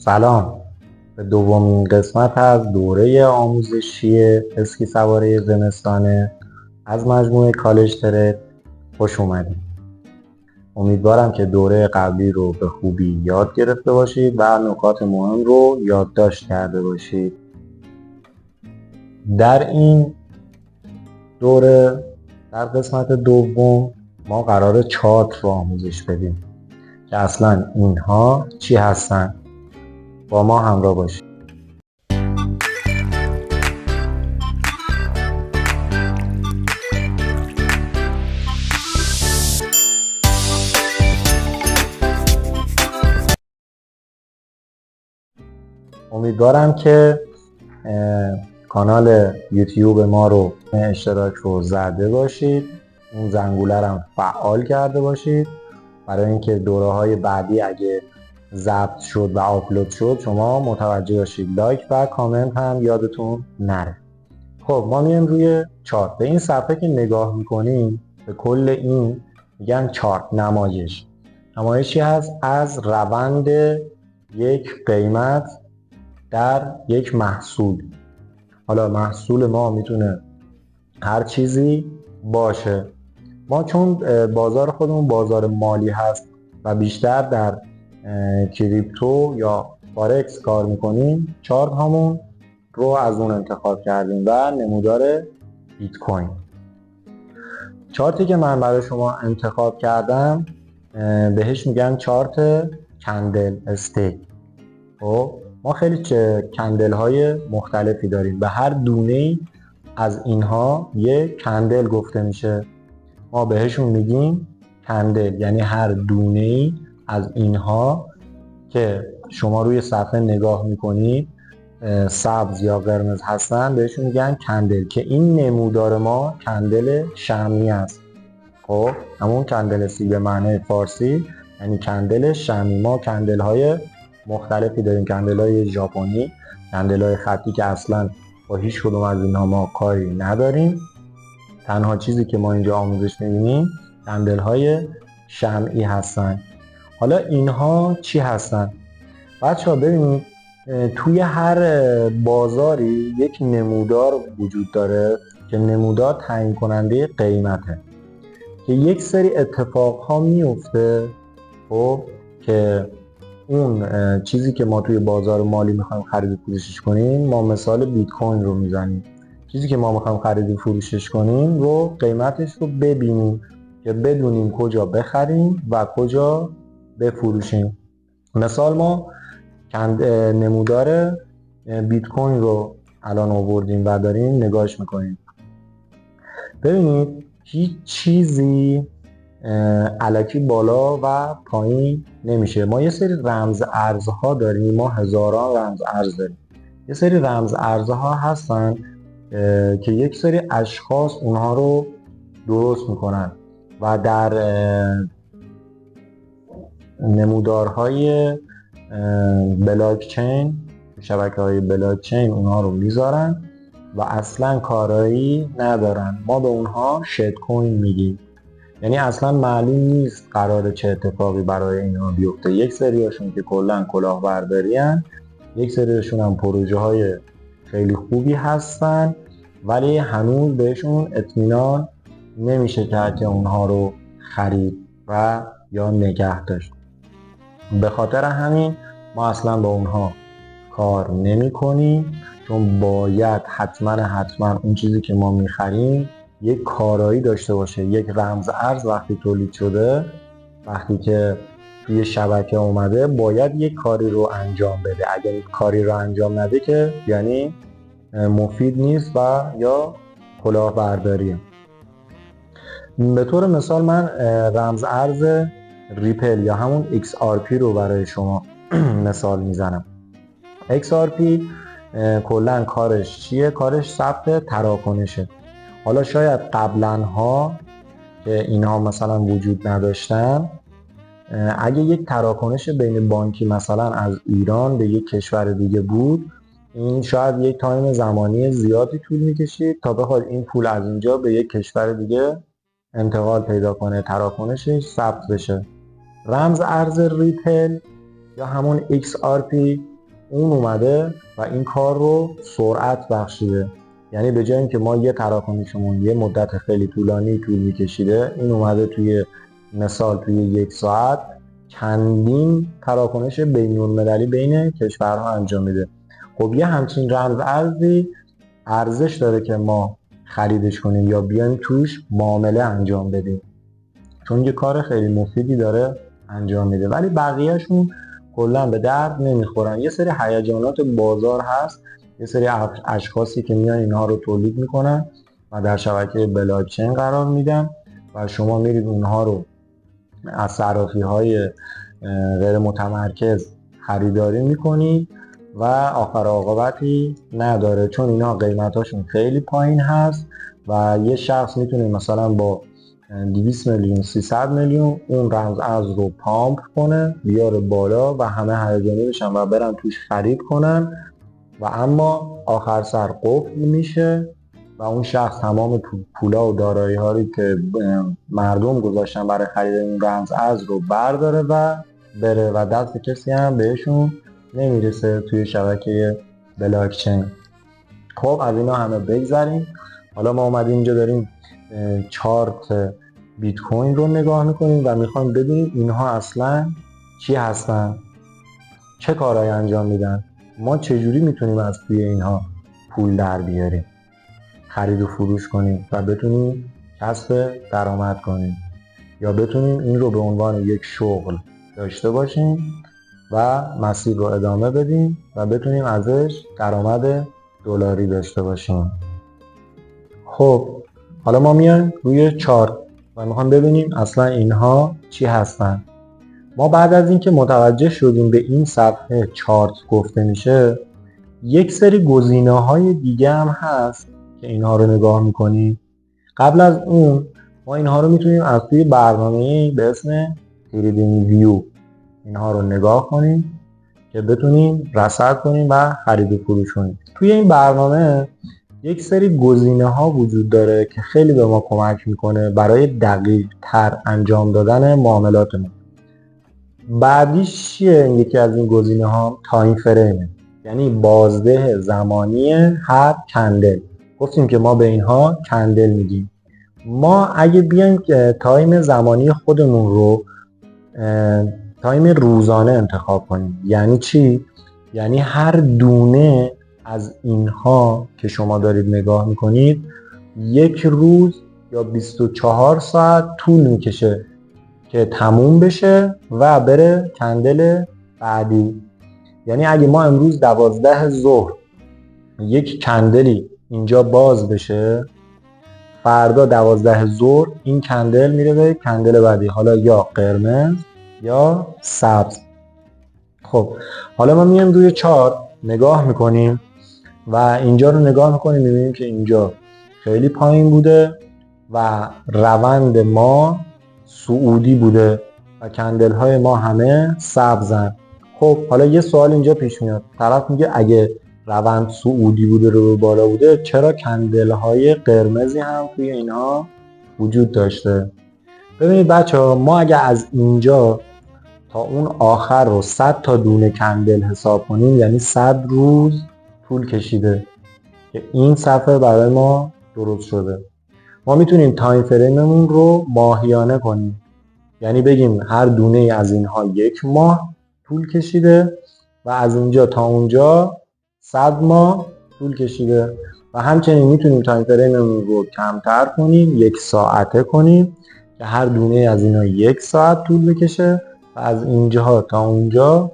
سلام به دومین قسمت از دوره آموزشی اسکی سواره زمستانه از مجموعه کالج ترک خوش اومدید. امیدوارم که دوره قبلی رو به خوبی یاد گرفته باشید و نکات مهم رو یادداشت کرده باشید. در این دوره در قسمت دوم ما قراره چارت رو آموزش بدیم که اصلا اینها چی هستن. با ما همراه باشید. امیدوارم که کانال یوتیوب ما رو اشتراک رو زده باشید، اون زنگوله رو فعال کرده باشید برای اینکه دوره‌های بعدی اگه ضبط شد و آپلود شد شما متوجه باشید. لایک و کامنت هم یادتون نره. خب ما میایم روی چارت. به این صفحه که نگاه میکنیم به کل این میگن چارت، نمایشی هست از روند یک قیمت در یک محصول. حالا محصول ما میتونه هر چیزی باشه. ما چون بازار خودمون بازار مالی هست و بیشتر در کریپتو یا فارکس کار میکنیم، چارت همون رو از اون انتخاب کردیم و نمودار بیت کوین. چارتی که من برای شما انتخاب کردم بهش میگن چارت کندل استیک. خب ما خیلی کندل های مختلفی داریم، به هر دونه از اینها یک کندل گفته میشه. ما بهشون میگیم کندل، یعنی هر دونه از اینها که شما روی صفحه نگاه میکنید سبز یا قرمز هستن بهشون میگن کندل، که این نمودار ما کندل شمعی است. خب همون کندل سی به معنی فارسی یعنی کندل شمعی. ما کندل های مختلفی داریم، کندل های ژاپنی، کندل های خطی که اصلا با هیچ کدوم از اینها ما کاری نداریم. تنها چیزی که ما اینجا آموزش می‌بینیم کندل های شمعی هستن. حالا اینها چی هستن؟ بچه‌ها ببینید توی هر بازاری یک نمودار وجود داره که نمودار تعیین کننده قیمته، که یک سری اتفاقها میفته خب که اون چیزی که ما توی بازار مالی میخوایم خرید و فروشش کنیم، ما مثال بیت کوین رو میزنیم، چیزی که ما میخوایم خرید و فروشش کنیم رو قیمتش رو ببینیم که بدونیم کجا بخریم و کجا بفروشیم. مثال ما نمودار بیت کوین رو الان آوردیم و داریم نگاهش میکنیم. ببینید هیچ چیزی الکی بالا و پایین نمیشه. ما یه سری رمز ارزها داریم، ما هزاران رمز ارز داریم. یه سری رمز ارزها هستن که یک سری اشخاص اونها رو درست میکنن و در نمودارهای بلاکچین، شبکه‌های بلاکچین اونها رو میذارن و اصلا کارایی ندارن. ما به اونها شت کوین میگیم، یعنی اصلا معلوم نیست قراره چه اتفاقی برای اینها بیفته. یک سریاشون که کلا کلاهبرداری ان، یک سریاشون هم پروژه های خیلی خوبی هستن ولی هنوز بهشون اطمینان نمیشه کرد که اونها رو خرید و یا نگه داشت. به خاطر همین ما اصلا با اونها کار نمی کنیم، چون باید حتما اون چیزی که ما میخریم یک کارایی داشته باشه. یک رمز ارز وقتی تولید شده، وقتی که توی شبکه اومده، باید یک کاری رو انجام بده. اگر یک کاری رو انجام نده که یعنی مفید نیست و یا کلاهبرداریه. به طور مثال من رمز ارز ریپل یا همون XRP رو برای شما مثال میزنم. XRP کلا کارش چیه؟ کارش ثبت تراکنشه. حالا شاید قبلنها که اینها مثلا وجود نداشتن، اگه یک تراکنش بین بانکی مثلا از ایران به یک کشور دیگه بود، این شاید یک تایم زمانی زیادی طول میکشید تا بخواد این پول از اینجا به یک کشور دیگه انتقال پیدا کنه، تراکنشش ثبت بشه. رمز ارز ریپل یا همون XRP اون اومده و این کار رو سرعت بخشیده. یعنی به جای اینکه ما یه تراکنشمون یه مدت خیلی طولانی طول میکشیده، این اومده توی مثال توی 1 ساعت چندین تراکنش بین‌المللی بین کشورها انجام میده. خب یه همچین رمز ارزی ارزش داره که ما خریدش کنیم یا بیایم توش معامله انجام بدیم، چون یه کار خیلی مفیدی داره انجام میده، ولی بقیهشون کلا به درد نمیخورن. یه سری هیجانات بازار هست، یه سری اشخاصی که میان اینها رو تولید میکنن و در شبکه بلاکچین قرار میدن و شما میرید اونها رو از صرافی‌های غیر متمرکز خریداری میکنید و آخر عاقبتی نداره، چون اینا قیمتاشون خیلی پایین هست و یه شخص میتونه مثلا با 200 میلیون 300 میلیون اون رمز ارز رو پامپ کنه بیاره بالا و همه هیجانی بشن و برن توش خرید کنن و اما آخر سر قفل میشه و اون شخص تمام پولا و دارایی هایی که مردم گذاشتن برای خرید این رمز ارز رو برداره و بره و دست کسی هم بهشون نمیرسه توی شبکه بلاکچین. خب از اینا همه بگذریم. حالا ما اومدیم اینجا داریم چارت بیت کوین رو نگاه میکنیم و میخوایم ببینیم اینها اصلا چی هستن، چه کارهایی انجام میدن، ما چجوری میتونیم از توی اینها پول در بیاریم، خرید و فروش کنیم و بتونیم کسب درآمد کنیم یا بتونیم این رو به عنوان یک شغل داشته باشیم و مسیر رو ادامه بدیم و بتونیم ازش درآمد دلاری داشته باشیم. خب حالا ما میایم روی چارت و میخوام ببینیم اصلا اینها چی هستن. ما بعد از اینکه متوجه شدیم به این صفحه چارت گفته میشه، یک سری گزینه‌های دیگه هم هست که اینها رو نگاه میکنیم. قبل از اون ما اینها رو میتونیم از توی برنامه‌ای به اسم تریدینگ ویو اینها رو نگاه کنیم که بتونیم رصد کنیم و خرید و فروش کنیم. توی این برنامه یک سری گزینه‌ها وجود داره که خیلی به ما کمک میکنه برای دقیق تر انجام دادن معاملاتمون. بعدیش چیه؟ یکی از این گزینه‌ها تایم فریمه، یعنی بازده زمانی هر کندل. گفتیم که ما به اینها کندل میگیم. ما اگه بیایم تایم زمانی خودمون رو تایم روزانه انتخاب کنیم، یعنی چی؟ یعنی هر دونه از اینها که شما دارید نگاه میکنید 1 روز یا 24 ساعت طول میکشه که تموم بشه و بره کندل بعدی. یعنی اگه ما امروز 12 ظهر یک کندلی اینجا باز بشه، فردا 12 ظهر این کندل میره به کندل بعدی، حالا یا قرمز یا سبز. خب حالا ما میایم روی چارت نگاه میکنیم و اینجا رو نگاه میکنیم، میبینیم که اینجا خیلی پایین بوده و روند ما صعودی بوده و کندل های ما همه سبزن. خب حالا یه سوال اینجا پیش میاد، طرف میگه اگه روند صعودی بوده رو به بالا بوده چرا کندل های قرمزی هم توی اینها وجود داشته؟ ببینید بچه ها، ما اگه از اینجا تا اون آخر رو 100 تا دونه کندل حساب کنیم، یعنی 100 روز طول کشیده که این صفحه برای ما درست شده. ما میتونیم تایم فریممون رو ماهیانه کنیم، یعنی بگیم هر دونه از اینها 1 ماه طول کشیده و از اینجا تا اونجا 100 ماه طول کشیده. و همچنین میتونیم تایم فریممون رو کمتر کنیم، 1 ساعته کنیم که هر دونه از اینها 1 ساعت طول بکشه و از اینجا تا اونجا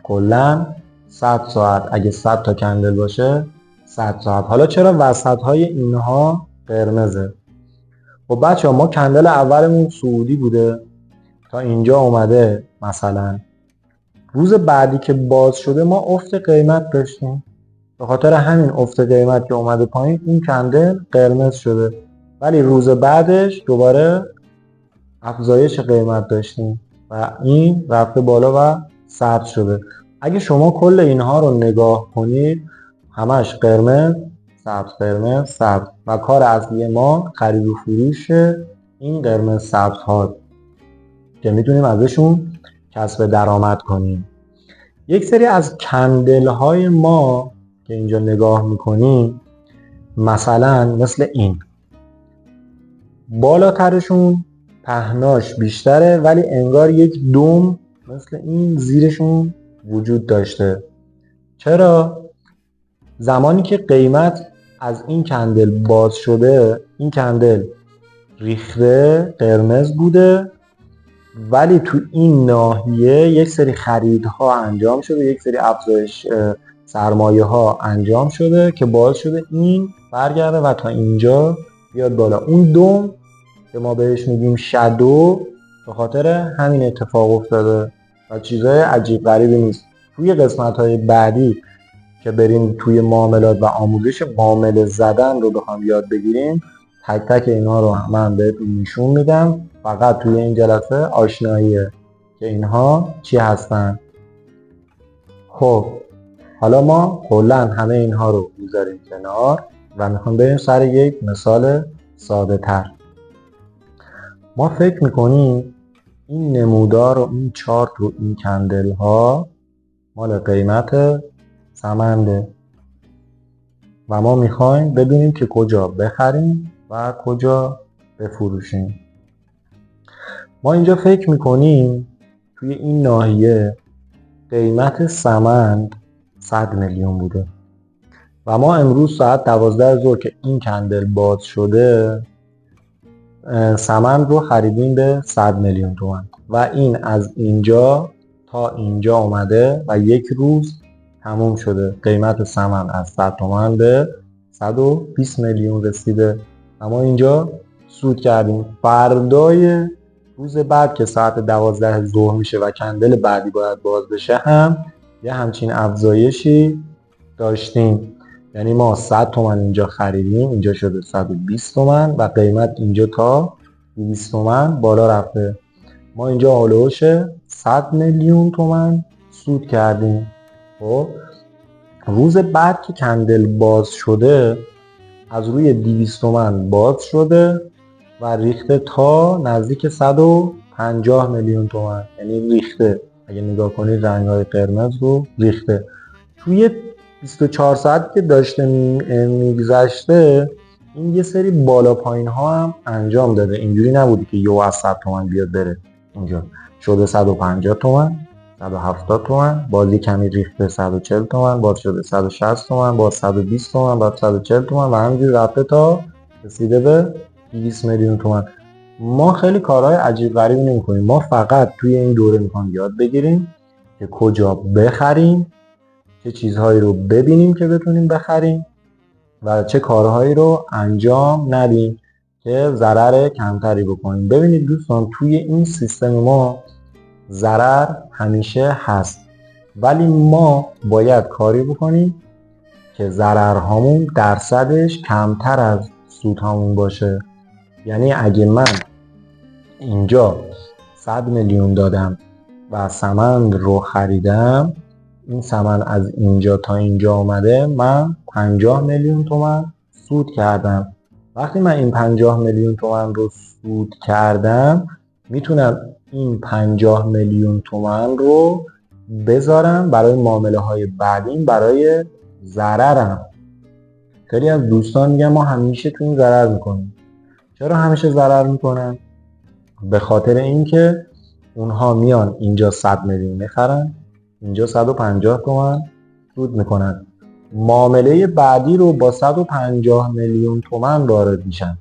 کلا 100 ساعت، اگه 100 تا کندل باشه 100 ساعت. حالا چرا وسط های اینها قرمزه؟ خب بچه ها، ما کندل اولمون صعودی بوده تا اینجا اومده، مثلا روز بعدی که باز شده ما افت قیمت داشتیم، به خاطر همین افت قیمت که اومده پایین این کندل قرمز شده، ولی روز بعدش دوباره افزایش قیمت داشتیم و این رفته بالا و سبز شده. اگه شما کل اینها رو نگاه کنید همش قرمز سبز قرمز سبز و کار اصلی ما خرید و فروش این قرمز سبز ها که میتونیم ازشون کسب درآمد کنیم. یک سری از کندل های ما که اینجا نگاه میکنیم مثلا مثل این، بالاترشون پهناش بیشتره ولی انگار یک دم مثل این زیرشون وجود داشته. چرا؟ زمانی که قیمت از این کندل باز شده، این کندل ریخته قرمز بوده ولی تو این ناحیه یک سری خریدها انجام شده، یک سری افزایش سرمایه ها انجام شده که باعث شده این برگرده و تا اینجا بیاد بالا. اون دوم که ما بهش میگیم شادو به خاطر همین اتفاق افتاده و چیزای عجیب غریبی نیست. توی قسمت های بعدی که بریم توی معاملات و آموزش معامله زدن رو بخوام یاد بگیریم، تک تک اینا رو من بهتون نشون میدم. فقط توی این جلسه آشناییه که اینها چی هستن. خب حالا ما کلا همه اینها رو میذاریم کنار و میخوام بریم سر یک مثال ساده تر. ما فکر میکنیم این نمودار و این چارت و این کندل ها مال قیمت سمنده و ما میخوایم ببینیم که کجا بخریم و کجا بفروشیم. ما اینجا فکر میکنیم توی این ناحیه قیمت سمند 100 میلیون بوده و ما امروز ساعت 12 ظهر که این کندل باز شده سمند رو خریدیم به 100 میلیون تومان و این از اینجا تا اینجا اومده و یک روز تموم شده. قیمت سمن از 100 تومان به 120 میلیون رسیده و ما اینجا سود کردیم. فردای روز بعد که ساعت 12 ظهر میشه و کندل بعدی باید باز بشه هم یه همچین افزایشی داشتیم. یعنی ما 100 تومن اینجا خریدیم، اینجا شده 120 تومن و قیمت اینجا تا 200 تومن بالا رفته. ما اینجا هولوش 100 میلیون تومن سود کردیم. خب روز بعد که کندل باز شده از روی 200 تومن باز شده و ریخته تا نزدیک 150 میلیون تومن. یعنی ریخته، اگه نگاه کنید رنگ‌های قرمز رو ریخته. توی 24 ساعت که داشته میگذشته این یه سری بالا پایین ها هم انجام داده. اینجوری نبودی که یهو از 100 تومن بیاد بره. اینجا شده 150 تومن، 170 تومن، بازی کمی ریخته 140 تومن، باز شده 160 تومن، باز 120 تومن، باز 140 تومن و همینجوری رفته تا رسیده به 200 میلیون تومن. ما خیلی کارهای عجیب غریبی نمی‌کنیم. ما فقط توی این دوره می‌خوایم یاد بگیریم که کجا بخریم، چه چیزهایی رو ببینیم که بتونیم بخریم و چه کارهایی رو انجام ندیم که ضرر کمتری بکنیم. ببینید دوستان، توی این سیستم ما ضرر همیشه هست ولی ما باید کاری بکنیم که ضررهامون درصدش کمتر از سودهامون باشه. یعنی اگه من اینجا 100 میلیون دادم و سمند رو خریدم، این سمن از اینجا تا اینجا اومده، من 50 میلیون تومن سود کردم. وقتی من این 50 میلیون تومن رو سود کردم میتونم این 50 میلیون تومن رو بذارم برای معامله های بعدیم، برای ضررم. خیلی از دوستان میگن ما همیشه تو این ضرر میکنیم. چرا همیشه ضرر میکنن؟ به خاطر اینکه اونها میان اینجا 100 میلیون میخرن، اینجا 150 تومن سود میکنن، معامله بعدی رو با 150 میلیون تومن وارد میشن،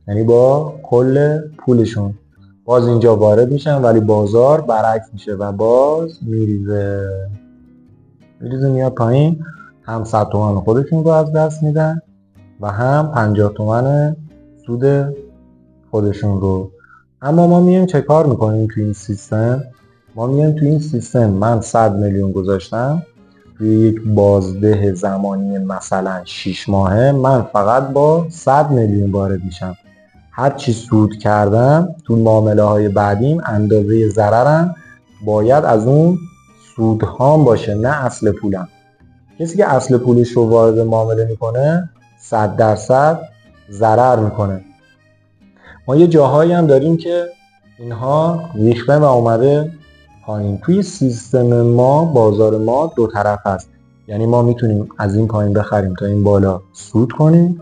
یعنی با کل پولشون باز اینجا وارد میشن ولی بازار برعکس میشه و باز میریزه میاد پایین. هم 100 تومن خودشون رو از دست میدن و هم 50 تومن سود خودشون رو. اما ما میایم چه کار میکنیم توی این سیستم؟ ما میایم توی این سیستم، من 100 میلیون گذاشتم توی یک بازده زمانی مثلا 6 ماهه، من فقط با 100 میلیون وارد میشم. هر چی سود کردم تو معامله های بعدیم اندازه ضررم باید از اون سودهام باشه، نه اصل پولم. کسی که اصل پولش رو وارد معامله میکنه 100% ضرر میکنه. ما یه جاهایی هم داریم که اینها ریخته و اومده پایین. توی سیستم ما، بازار ما دو طرف هست، یعنی ما میتونیم از این پایین بخریم تا این بالا سود کنیم،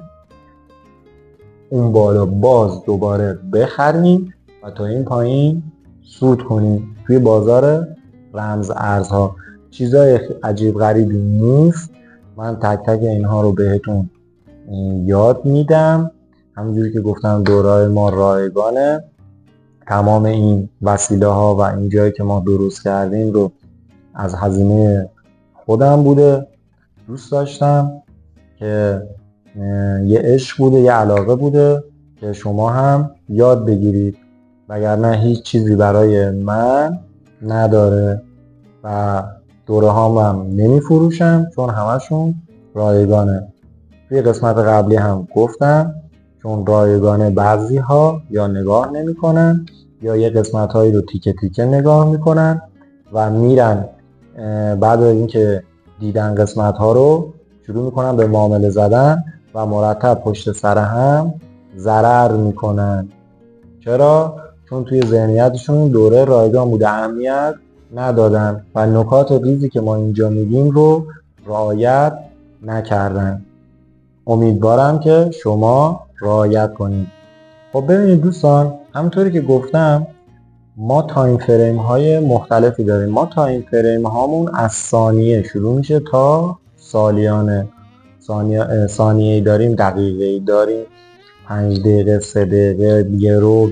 اون بالا باز دوباره بخریم و تا این پایین سود کنیم. توی بازار رمز ارزها چیزای عجیب غریبی نیست، من تک تک اینها رو بهتون یاد میدم. همونجوری که گفتم دوره‌های ما رایگانه، تمام این وسیله ها و این جایی که ما درست کردیم رو از هزینه خودم بوده، دوست داشتم که یه عشق بوده، یه علاقه بوده که شما هم یاد بگیرید، وگرنه هیچ چیزی برای من نداره و دوره هم نمی فروشم چون همشون رایگانه. توی قسمت قبلی هم گفتم چون رایگانه بعضی ها یا نگاه نمی کنن یا یه قسمت هایی رو تیکه تیکه نگاه می کنن و میرن بعد اینکه دیدن قسمت ها رو شروع می کنن به معامله زدن و مرتب پشت سر هم ضرر می کنن. چرا؟ چون توی ذهنیتشون دوره رایگان بوده، اهمیت ندادن و نکات ریزی که ما اینجا میگیم رو رعایت نکردن. امیدوارم که شما رعایت کنید. خب ببینید دوستان، همونطوری که گفتم ما تایم فریم های مختلفی داریم. ما تایم فریم هامون از ثانیه شروع میشه تا سالیانه. ثانیه‌ای داریم، دقیقه‌ای داریم، 5 دقیقه، 3 دقیقه، یه روز،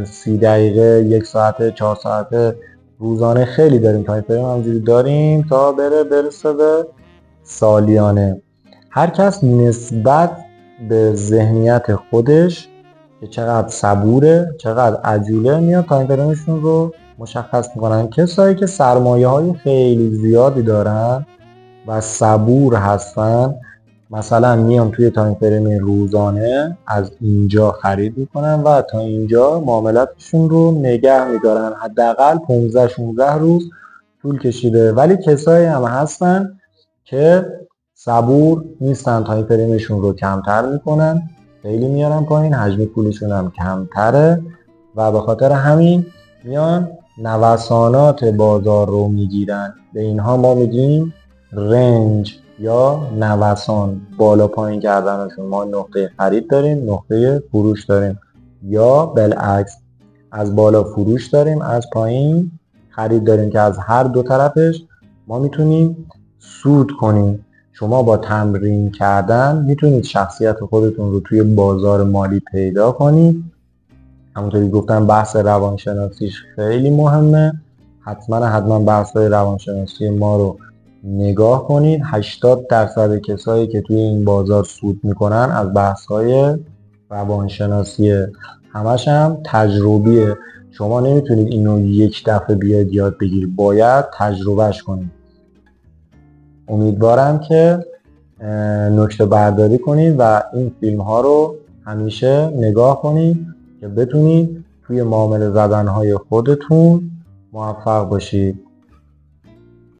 30 دقیقه، 1 ساعته، 4 ساعته، روزانه، خیلی داریم تایم فریم همونجوری داریم تا برسه به سالیانه. هر کس نسبت به ذهنیت خودش که چقدر صبوره، چقدر عجوله، میاد تایم فریمشون رو مشخص میکنن. کسایی که سرمایه های خیلی زیادی دارن و صبور هستن، مثلا میان توی تایم فریم روزانه از اینجا خرید میکنن و تا اینجا معاملاتشون رو نگه میدارن، حداقل 15-16 روز طول کشیده. ولی کسایی هم هستن که صبور نیستن، تایم فریمشون رو کمتر میکنن، خیلی میارن پایین، حجم پولشون هم کمتره و به خاطر همین میان نوسانات بازار رو میگیرن. به اینها ما میگیم رنج یا نوسان، بالا پایین کردنشون. ما نقطه خرید داریم، نقطه فروش داریم، یا بالعکس از بالا فروش داریم، از پایین خرید داریم که از هر دو طرفش ما میتونیم سود کنیم. شما با تمرین کردن میتونید شخصیت خودتون رو توی بازار مالی پیدا کنید. همونطوری گفتم بحث روانشناسیش خیلی مهمه، حتما بحث روانشناسی ما رو نگاه کنید. 80% کسایی که توی این بازار سود میکنن از بحث‌های روانشناسیه، همش هم تجربیه. شما نمیتونید اینو یک دفعه بیاید یاد بگیرید، باید تجربهش کنید. امیدوارم که نکته برداری کنید و این فیلم ها رو همیشه نگاه کنید که بتونید توی معامله زدن های خودتون موفق باشید.